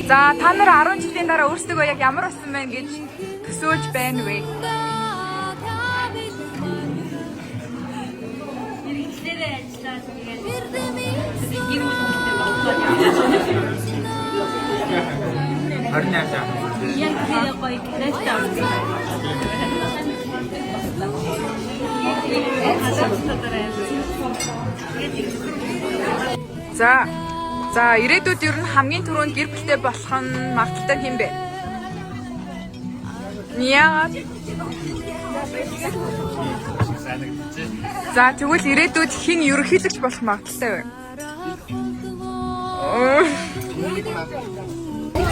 За та нар 10 жилийн дараа өөрсдөө яг ямар болсон байна гэж төсөөлж байна вэ? Иргэдээрээ ажиллаад тэгээд гэр бүл хүмүүстэй болоод 28 жаа. яг тэр гоё гэрээтэй орсон. За ирээдүйд ер нь хамгийн түрүүнд гэр бүлтэй болох нь магадaltaй хэм бэ? Яагаад? За тэгвэл ирээдүйд хэн ерөнхийлөгч болох магадaltaй вэ?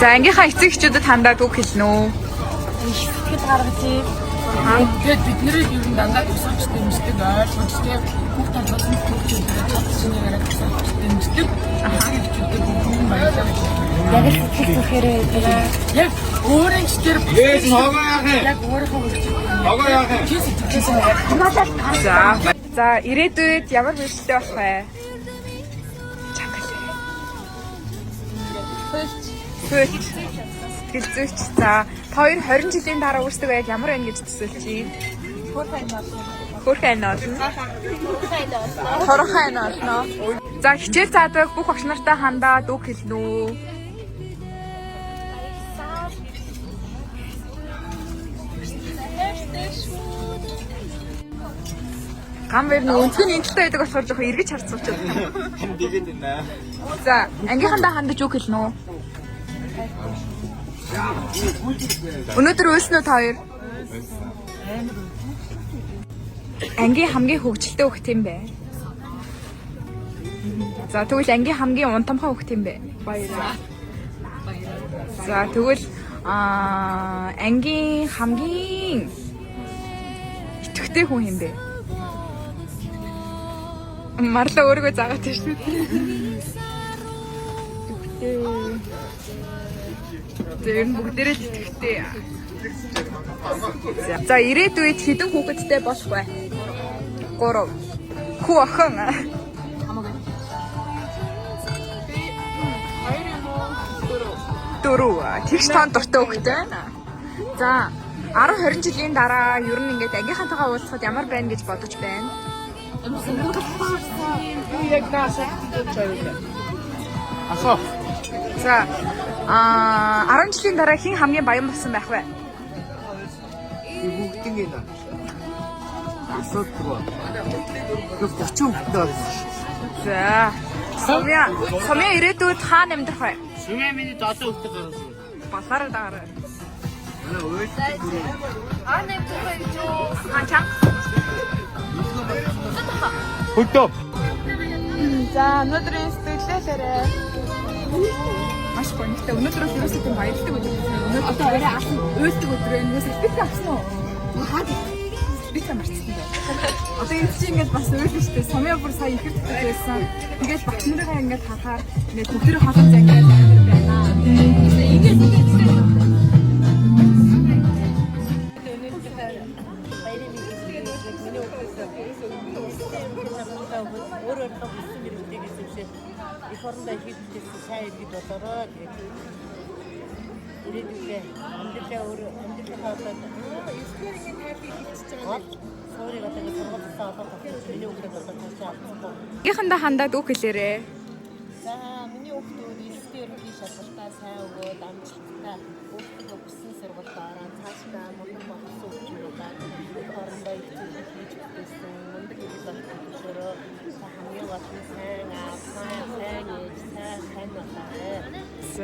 За ангийнхаа эцэг эхчүүдэд хандаад үг хэлнэ үү? Сэтгэл гаргажээ. Тэгээд бидний ер нь дандаа тусламжтай юмшдаг ойлгомжтой хүүхд толгойн хүүхдүүд чадчихна яриад тусламжтай юмшдаг. Яг л сэтгэл зүрхээрээ яг өөрийн чигээр Ээж хогоо яах юм? яг өөрийнхөө Хогоо яах юм? чи сэтгэлээс За ирээдүйд ямар мэргэжтэй болох вэ? Хөөч. Гэлзүүч. За, та хоёр 20 жилийн дараа үрсдэг байгаад ямар байна гэж төсөөлчих. Хөрхэн олно. Хорхон олно. За, хичээл заадаг бүх багш нартай хандаад үг хэлнэ үү? Гам бэр нөө өнцгний энэлтэй байдаг болохоор жоохон эргэж харцуулчих. Хэмдигээд байна. За, ангийнхандаа хандаж үг хэлнэ үү? Өнөөдөр үйлснэ үү та хоёр? Ангийн хамгийн хөвгөлтэй хөх тийм бэ. За, тэгвэл ангийн хамгийн унтамхай хөх тийм бэ. Баярлалаа. За, тэгвэл ангийн хамгийн итгэвтэй хүн юм бэ? Марлаа өөрийгөө заагаад тийм шүү. Тэр бүгдээрээ л итгэвтэй. За, ирээдүйд хэдэн хүүхэдтэй болох вэ? 3. Хүү охин. Дөрөв. Тэгш тоон дуртай хүүхэдтэй байна. За, 10-20 жилийн дараа ер нь ингээд ангийнхантайгаа уулзахад ямар байна гэж бодож байна? Яг даасаа. Асуу. За, 10 жилийн дараа хэн хамгийн баян болсон байх вэ? Бүгдийн гинэ. Асуудаг ба. 30 хүүхэдтэй болсон. За, Сумья ирээдүйд хаана амьдрах вэ? Сумья миний 7 хүүхэдтэй болсон. Балаараа даарай. Манай өөдөө Ханчаа. хөдөө. За, өнөөдрийн сэтгэлээрээ маш гонхтой. Өнөөдөр бол ерөөсөө тийм баярлалтай өдөр байсан. Өнөөдөр өөрөө алсан уйлдаг өдөр байна. Сэлбит авсан уу? Хаад сэлбит марцсан байна. Одоо энэ чинь ингээд бас уйлж штэ. Сумья бүр сая ихэр төгтөж байсан. Ингээд багш нарыгаа ингээд харахаар ингээд бүгдээ хаалт зангиад байна. Өөрөөр хэлбэл хэрэгтэй гэсэн шиг их орондоо хийхдээ сайн иргэд болороо тэгээд ирээдүйдээ амьдралаа өөр амьдралаа одоо эсвэрийн тайлбар хийчихэж байгаа. Суурийг одоо ингэ сургалтаа олоод авчихсан. Миний хүүхэд одоо цаашаа авчихсан. Ийнхандаа хандаад үг хэлээрээ. За миний хүүхдүүд эсвэрийн ерөнхий шалгалтаа сайн өгөөд амжилттай өөртөө хүссэн сургалтаа ороод цаашдаа мундаг болсон хүмүүстээ их орондоо их зүйл хийж бүтээсэн. Мундаг иргэд болох төлөөрөө хамгийн гол нь сайн аа, сайн ээж, сайн болоо.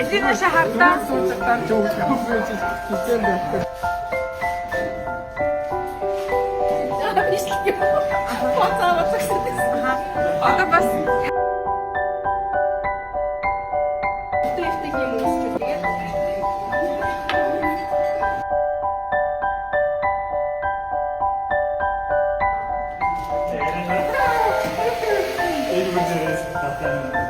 Эцэг наша хардаа. Одоо бас Энэ бүзэрээс татсан.